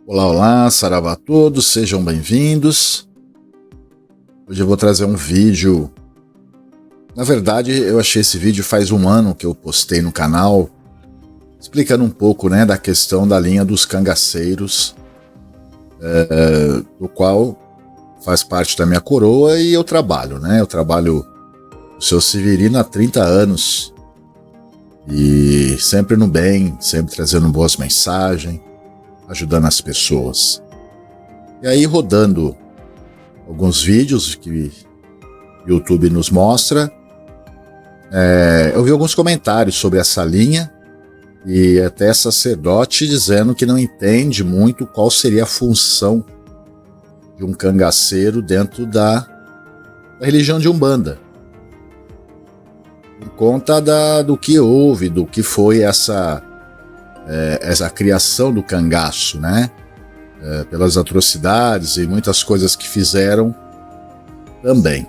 Olá, olá, saravá a todos, sejam bem-vindos. Hoje eu vou trazer um vídeo. Na verdade, eu achei esse vídeo faz um ano que eu postei no canal, explicando um pouco, da questão da linha dos cangaceiros, do qual faz parte da minha coroa e eu trabalho, Eu trabalho com o Seu Severino há 30 anos e sempre no bem, sempre trazendo boas mensagens, ajudando as pessoas. E aí, rodando alguns vídeos que o YouTube nos mostra, eu vi alguns comentários sobre essa linha e até sacerdote dizendo que não entende muito qual seria a função de um cangaceiro dentro da religião de Umbanda. Por conta do que houve, do que foi essa criação do cangaço, pelas atrocidades e muitas coisas que fizeram também.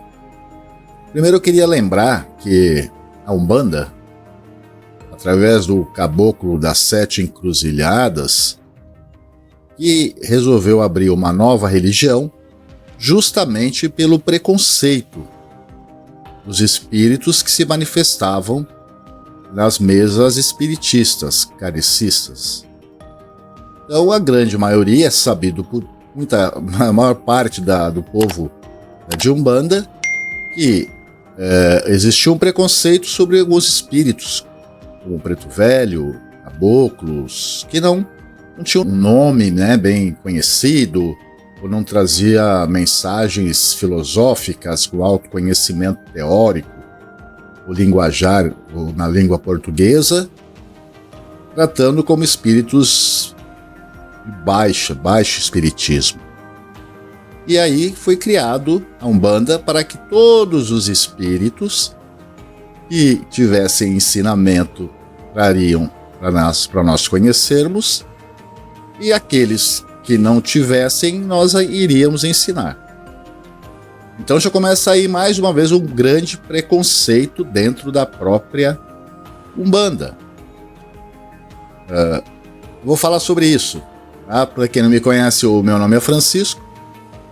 Primeiro eu queria lembrar que a Umbanda, através do Caboclo das Sete Encruzilhadas, que resolveu abrir uma nova religião justamente pelo preconceito dos espíritos que se manifestavam nas mesas espiritistas, kardecistas. Então a grande maioria é sabido por a maior parte do povo de Umbanda que existia um preconceito sobre alguns espíritos, como o Preto Velho, caboclos, que não tinham um nome bem conhecido, ou não trazia mensagens filosóficas com autoconhecimento teórico, o linguajar ou na língua portuguesa, tratando como espíritos de baixo espiritismo. E aí foi criado a Umbanda para que todos os espíritos que tivessem ensinamento trariam para nós conhecermos, e aqueles que não tivessem, nós iríamos ensinar. Então já começa aí mais uma vez um grande preconceito dentro da própria Umbanda. Vou falar sobre isso. Para quem não me conhece, o meu nome é Francisco,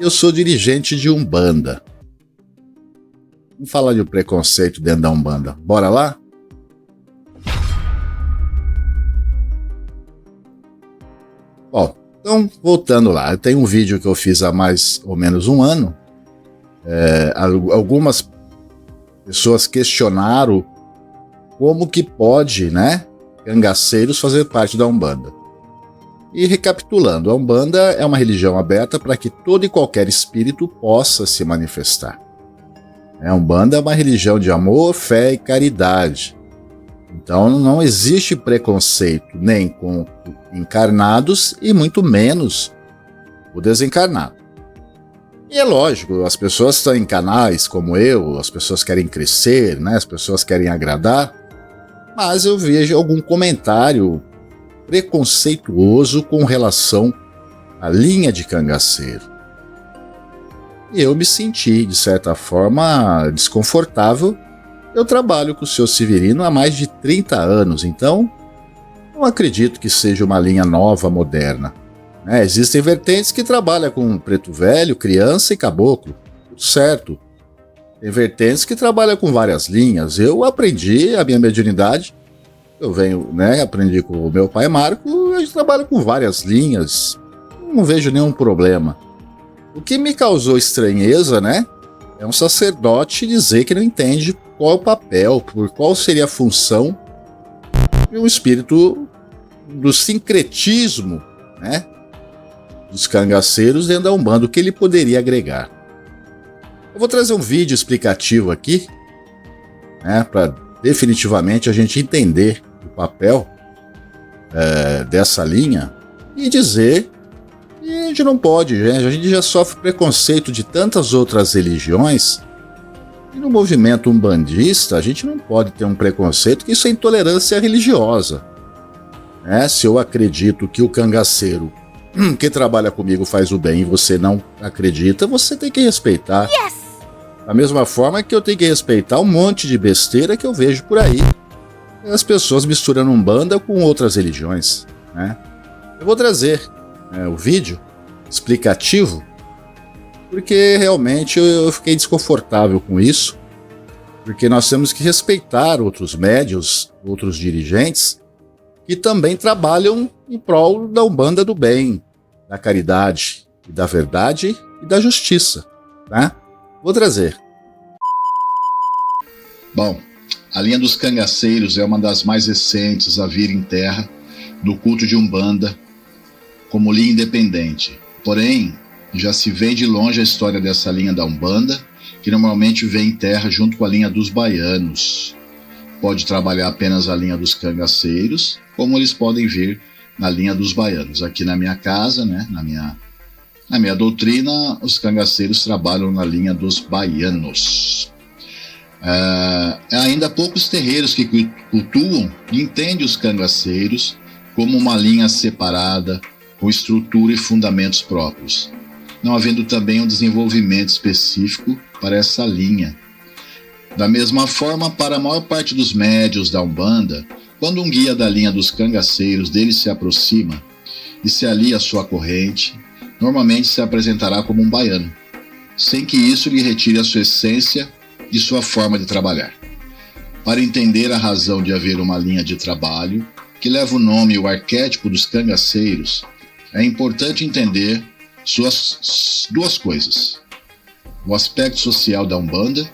eu sou dirigente de Umbanda. Vamos falar de preconceito dentro da Umbanda. Bora lá? Bom, então voltando lá, tem um vídeo que eu fiz há mais ou menos um ano. Algumas pessoas questionaram como que pode, cangaceiros fazer parte da Umbanda. E recapitulando, a Umbanda é uma religião aberta para que todo e qualquer espírito possa se manifestar. A Umbanda é uma religião de amor, fé e caridade. Então não existe preconceito nem com encarnados e muito menos o desencarnado. E é lógico, as pessoas estão em canais como eu, as pessoas querem crescer, as pessoas querem agradar, mas eu vejo algum comentário preconceituoso com relação à linha de cangaceiro. E eu me senti, de certa forma, desconfortável. Eu trabalho com o Seu Severino há mais de 30 anos, então não acredito que seja uma linha nova, moderna. Existem vertentes que trabalham com preto velho, criança e caboclo, tudo certo. Tem vertentes que trabalham com várias linhas. Eu aprendi a minha mediunidade, eu venho, aprendi com o meu pai Marco, a gente trabalha com várias linhas, não vejo nenhum problema. O que me causou estranheza, é um sacerdote dizer que não entende qual é o papel, por qual seria a função de um espírito do sincretismo, dos cangaceiros dentro da Umbanda, o que ele poderia agregar. Eu vou trazer um vídeo explicativo aqui, para definitivamente a gente entender o papel dessa linha e dizer que a gente não pode, a gente já sofre preconceito de tantas outras religiões, e no movimento umbandista a gente não pode ter um preconceito, que isso é intolerância religiosa. Se eu acredito que o cangaceiro que trabalha comigo faz o bem e você não acredita, você tem que respeitar. Yes! Da mesma forma que eu tenho que respeitar um monte de besteira que eu vejo por aí, as pessoas misturando Umbanda com outras religiões. Eu vou trazer o vídeo explicativo, porque realmente eu fiquei desconfortável com isso, porque nós temos que respeitar outros médiuns, outros dirigentes, que também trabalham em prol da Umbanda do bem, da caridade, e da verdade e da justiça, tá? Vou trazer. Bom, a linha dos cangaceiros é uma das mais recentes a vir em terra no culto de Umbanda como linha independente. Porém, já se vê de longe a história dessa linha da Umbanda, que normalmente vem em terra junto com a linha dos baianos. Pode trabalhar apenas a linha dos cangaceiros, como eles podem vir na linha dos baianos. Aqui na minha casa, né, na minha doutrina, os cangaceiros trabalham na linha dos baianos. Ainda há poucos terreiros que cultuam e entendem os cangaceiros como uma linha separada, com estrutura e fundamentos próprios, não havendo também um desenvolvimento específico para essa linha. Da mesma forma, para a maior parte dos médiuns da Umbanda, quando um guia da linha dos cangaceiros dele se aproxima e se alia à sua corrente, normalmente se apresentará como um baiano, sem que isso lhe retire a sua essência e sua forma de trabalhar. Para entender a razão de haver uma linha de trabalho que leva o nome e o arquétipo dos cangaceiros, é importante entender suas duas coisas: o aspecto social da Umbanda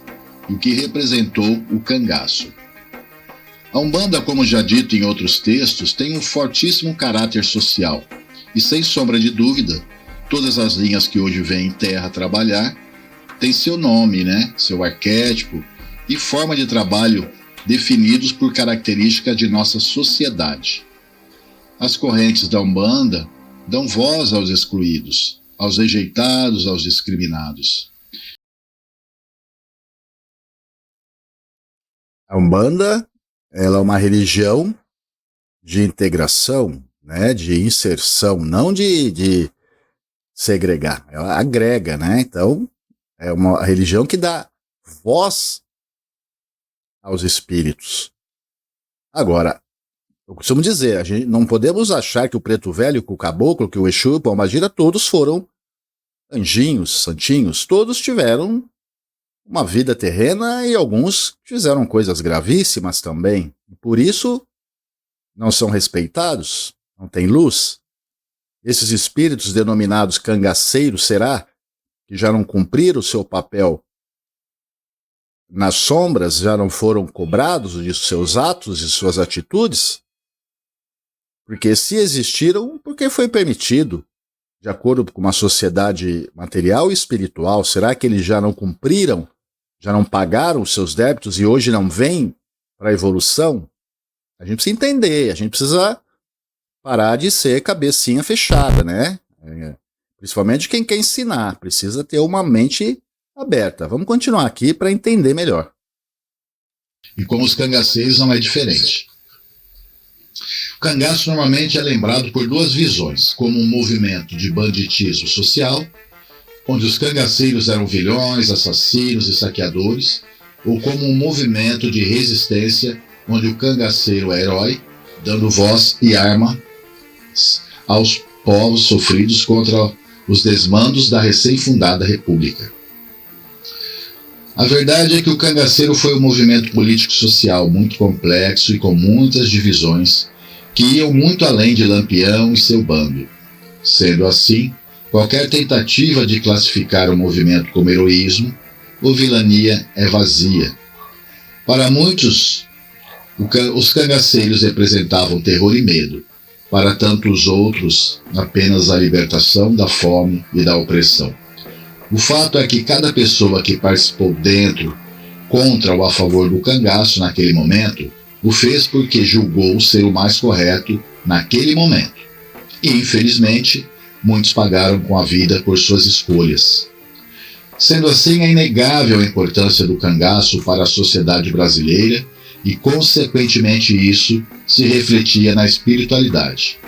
e o que representou o cangaço. A Umbanda, como já dito em outros textos, tem um fortíssimo caráter social e, sem sombra de dúvida, todas as linhas que hoje vêm em terra trabalhar têm seu nome, né? Seu arquétipo e forma de trabalho definidos por características de nossa sociedade. As correntes da Umbanda dão voz aos excluídos, aos rejeitados, aos discriminados. A Umbanda, ela é uma religião de integração, né, de inserção, não de segregar. Ela agrega, né? Então, é uma religião que dá voz aos espíritos. Agora, eu costumo dizer, a gente não podemos achar que o Preto Velho, que o Caboclo, que o Exu e o Pombagira, todos foram anjinhos, santinhos, todos tiveram uma vida terrena e alguns fizeram coisas gravíssimas também. Por isso, não são respeitados, não tem luz. Esses espíritos denominados cangaceiros, será que já não cumpriram o seu papel nas sombras, já não foram cobrados de seus atos e suas atitudes? Porque se existiram, porque foi permitido, de acordo com uma sociedade material e espiritual. Será que eles já não cumpriram, já não pagaram os seus débitos e hoje não vêm para a evolução? A gente precisa entender, a gente precisa parar de ser cabecinha fechada, né? Principalmente quem quer ensinar, precisa ter uma mente aberta. Vamos continuar aqui para entender melhor. E com os cangaceiros não é diferente. O cangaço normalmente é lembrado por duas visões, como um movimento de banditismo social, onde os cangaceiros eram vilões, assassinos e saqueadores, ou como um movimento de resistência, onde o cangaceiro é herói, dando voz e arma aos povos sofridos contra os desmandos da recém-fundada República. A verdade é que o cangaceiro foi um movimento político-social muito complexo e com muitas divisões que iam muito além de Lampião e seu bando. Sendo assim, qualquer tentativa de classificar o movimento como heroísmo ou vilania é vazia. Para muitos, os cangaceiros representavam terror e medo. Para tantos outros, apenas a libertação da fome e da opressão. O fato é que cada pessoa que participou dentro, contra ou a favor do cangaço naquele momento, o fez porque julgou ser o mais correto naquele momento. E, infelizmente, muitos pagaram com a vida por suas escolhas. Sendo assim, é inegável a importância do cangaço para a sociedade brasileira e, consequentemente, isso se refletia na espiritualidade.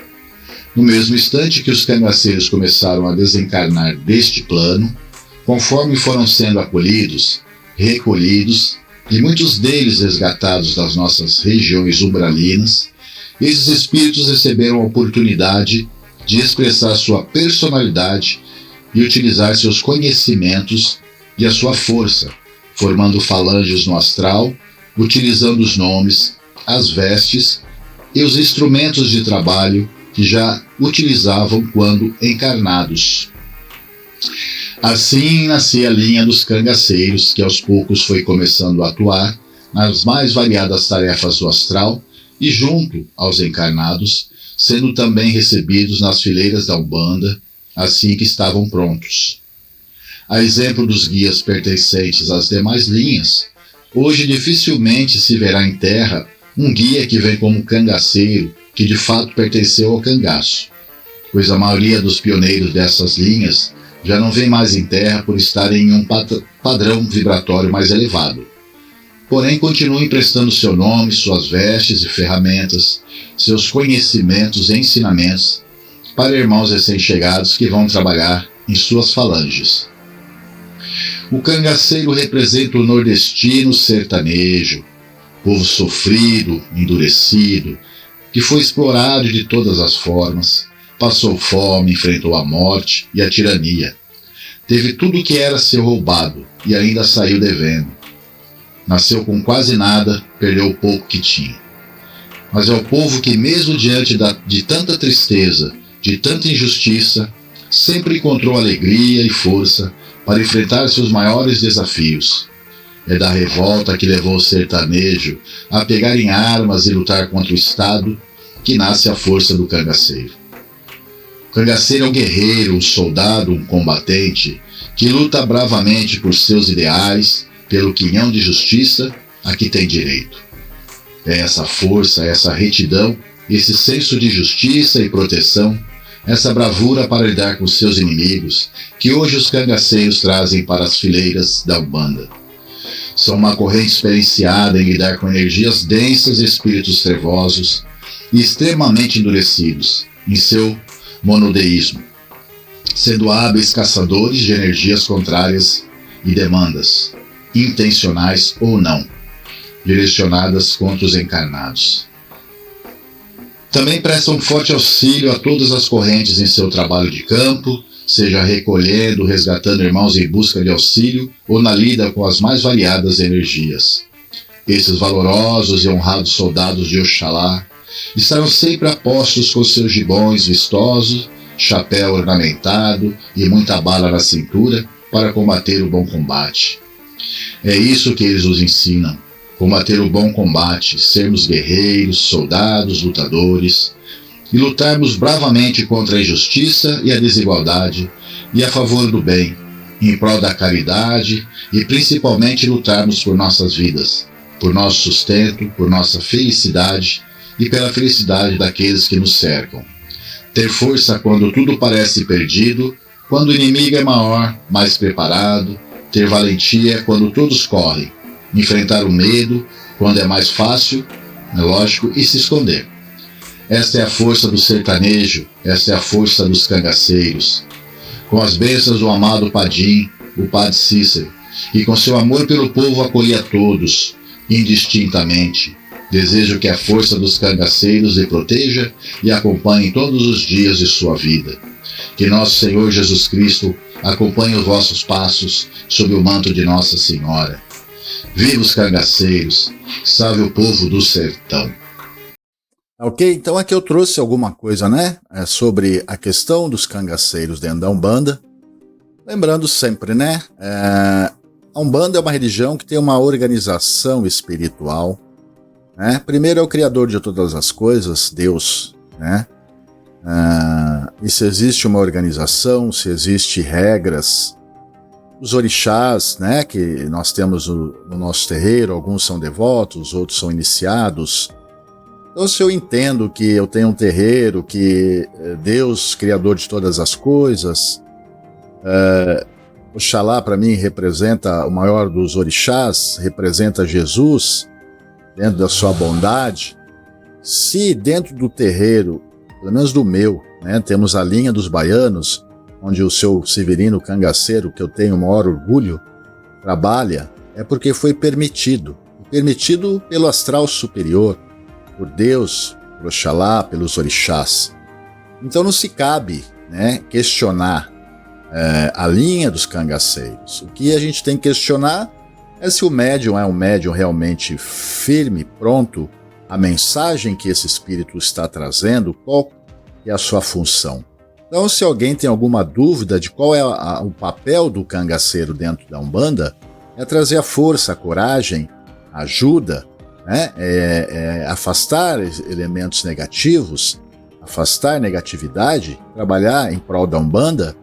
No mesmo instante que os cangaceiros começaram a desencarnar deste plano, conforme foram sendo acolhidos, recolhidos e muitos deles resgatados das nossas regiões umbralinas, esses espíritos receberam a oportunidade de expressar sua personalidade e utilizar seus conhecimentos e a sua força, formando falanges no astral, utilizando os nomes, as vestes e os instrumentos de trabalho que já utilizavam quando encarnados. Assim nascia a linha dos cangaceiros, que aos poucos foi começando a atuar nas mais variadas tarefas do astral e junto aos encarnados, sendo também recebidos nas fileiras da Umbanda, assim que estavam prontos. A exemplo dos guias pertencentes às demais linhas, hoje dificilmente se verá em terra um guia que vem como cangaceiro, que de fato pertenceu ao cangaço, pois a maioria dos pioneiros dessas linhas já não vem mais em terra por estarem em um padrão vibratório mais elevado. Porém, continuam emprestando seu nome, suas vestes e ferramentas, seus conhecimentos e ensinamentos para irmãos recém-chegados que vão trabalhar em suas falanges. O cangaceiro representa o nordestino sertanejo, povo sofrido, endurecido, que foi explorado de todas as formas, passou fome, enfrentou a morte e a tirania. Teve tudo o que era seu roubado e ainda saiu devendo. Nasceu com quase nada, perdeu o pouco que tinha. Mas é o povo que, mesmo diante de tanta tristeza, de tanta injustiça, sempre encontrou alegria e força para enfrentar seus maiores desafios. É da revolta que levou o sertanejo a pegar em armas e lutar contra o Estado que nasce a força do cangaceiro. O cangaceiro é um guerreiro, um soldado, um combatente que luta bravamente por seus ideais, pelo quinhão de justiça a que tem direito. É essa força, essa retidão, esse senso de justiça e proteção, essa bravura para lidar com seus inimigos, que hoje os cangaceiros trazem para as fileiras da Umbanda. São uma corrente experienciada em lidar com energias densas e espíritos trevosos e extremamente endurecidos em seu monodeísmo, sendo hábeis caçadores de energias contrárias e demandas, intencionais ou não, direcionadas contra os encarnados. Também prestam forte auxílio a todas as correntes em seu trabalho de campo, seja recolhendo, resgatando irmãos em busca de auxílio ou na lida com as mais variadas energias. Esses valorosos e honrados soldados de Oxalá estarão sempre a postos com seus gibões vistosos, chapéu ornamentado e muita bala na cintura para combater o bom combate. É isso que eles nos ensinam: combater o bom combate, sermos guerreiros, soldados, lutadores, e lutarmos bravamente contra a injustiça e a desigualdade, e a favor do bem, em prol da caridade, e principalmente lutarmos por nossas vidas, por nosso sustento, por nossa felicidade e pela felicidade daqueles que nos cercam. Ter força quando tudo parece perdido, quando o inimigo é maior, mais preparado, ter valentia quando todos correm, enfrentar o medo quando é mais fácil, é lógico, e se esconder. Esta é a força do sertanejo, esta é a força dos cangaceiros. Com as bênçãos do amado Padim, o Padre Cícero, e com seu amor pelo povo acolher a todos, indistintamente, desejo que a força dos cangaceiros lhe proteja e acompanhe todos os dias de sua vida. Que nosso Senhor Jesus Cristo acompanhe os vossos passos sob o manto de Nossa Senhora. Viva os cangaceiros, salve o povo do sertão. Ok, então aqui eu trouxe alguma coisa, né, sobre a questão dos cangaceiros dentro da Umbanda. Lembrando sempre, né, a Umbanda é uma religião que tem uma organização espiritual, né? Primeiro é o Criador de todas as coisas, Deus, né? E se existe uma organização, se existe regras, os orixás, né, que nós temos no nosso terreiro, alguns são devotos, outros são iniciados. Então, se eu entendo que eu tenho um terreiro, que Deus, Criador de todas as coisas, Oxalá para mim representa o maior dos orixás, representa Jesus, dentro da sua bondade. Se dentro do terreiro, pelo menos do meu, né, temos a linha dos baianos, onde o seu Severino Cangaceiro, que eu tenho o maior orgulho, trabalha, é porque foi permitido pelo astral superior, por Deus, por Oxalá, pelos orixás. Então não se cabe, né, questionar a linha dos cangaceiros. O que a gente tem que questionar é se o médium é um médium realmente firme, pronto à mensagem que esse espírito está trazendo, qual é a sua função. Então, se alguém tem alguma dúvida de qual é o papel do cangaceiro dentro da Umbanda, é trazer a força, a coragem, a ajuda, né? Afastar elementos negativos, afastar negatividade, trabalhar em prol da Umbanda,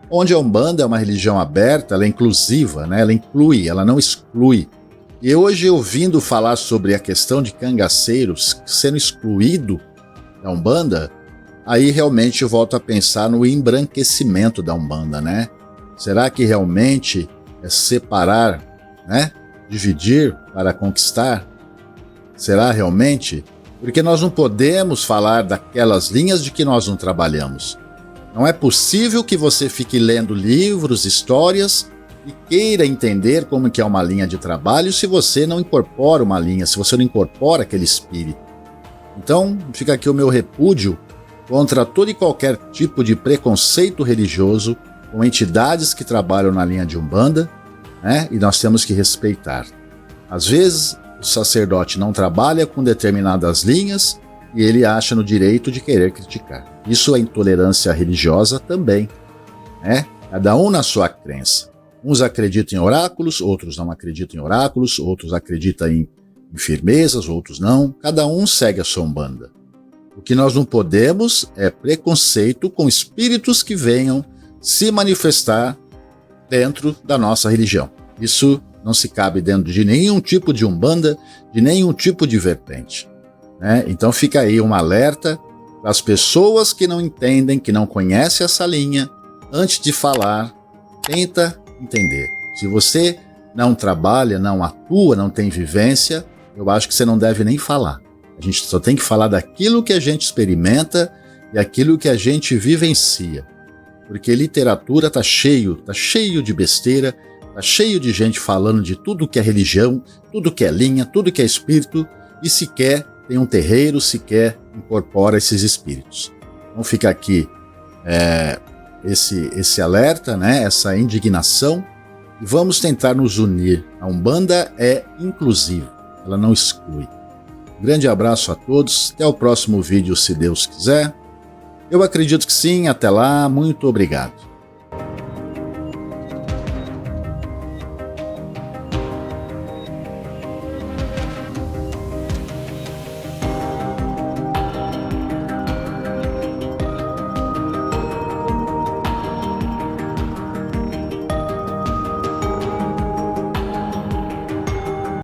onde a Umbanda é uma religião aberta, ela é inclusiva, né? Ela inclui, ela não exclui. E hoje, ouvindo falar sobre a questão de cangaceiros sendo excluído da Umbanda, aí realmente eu volto a pensar no embranquecimento da Umbanda, né? Será que realmente é separar, né? Dividir para conquistar? Será realmente? Porque nós não podemos falar daquelas linhas de que nós não trabalhamos. Não é possível que você fique lendo livros, histórias e queira entender como que é uma linha de trabalho se você não incorpora uma linha, se você não incorpora aquele espírito. Então, fica aqui o meu repúdio contra todo e qualquer tipo de preconceito religioso com entidades que trabalham na linha de Umbanda, né? E nós temos que respeitar. Às vezes, o sacerdote não trabalha com determinadas linhas e ele acha no direito de querer criticar. Isso é intolerância religiosa também, né? Cada um na sua crença. Uns acreditam em oráculos, outros não acreditam em oráculos, outros acreditam em firmezas, outros não. Cada um segue a sua Umbanda. O que nós não podemos é preconceito com espíritos que venham se manifestar dentro da nossa religião. Isso não se cabe dentro de nenhum tipo de Umbanda, de nenhum tipo de vertente, né? Então fica aí um alerta para as pessoas que não entendem, que não conhecem essa linha. Antes de falar, tenta entender. Se você não trabalha, não atua, não tem vivência, eu acho que você não deve nem falar. A gente só tem que falar daquilo que a gente experimenta e aquilo que a gente vivencia. Porque literatura está cheio de besteira, está cheio de gente falando de tudo que é religião, tudo que é linha, tudo que é espírito, e sequer tem um terreiro, sequer incorpora esses espíritos. Então fica aqui esse alerta, né, essa indignação, e vamos tentar nos unir. A Umbanda é inclusiva, ela não exclui. Um grande abraço a todos, até o próximo vídeo, se Deus quiser. Eu acredito que sim, até lá, muito obrigado.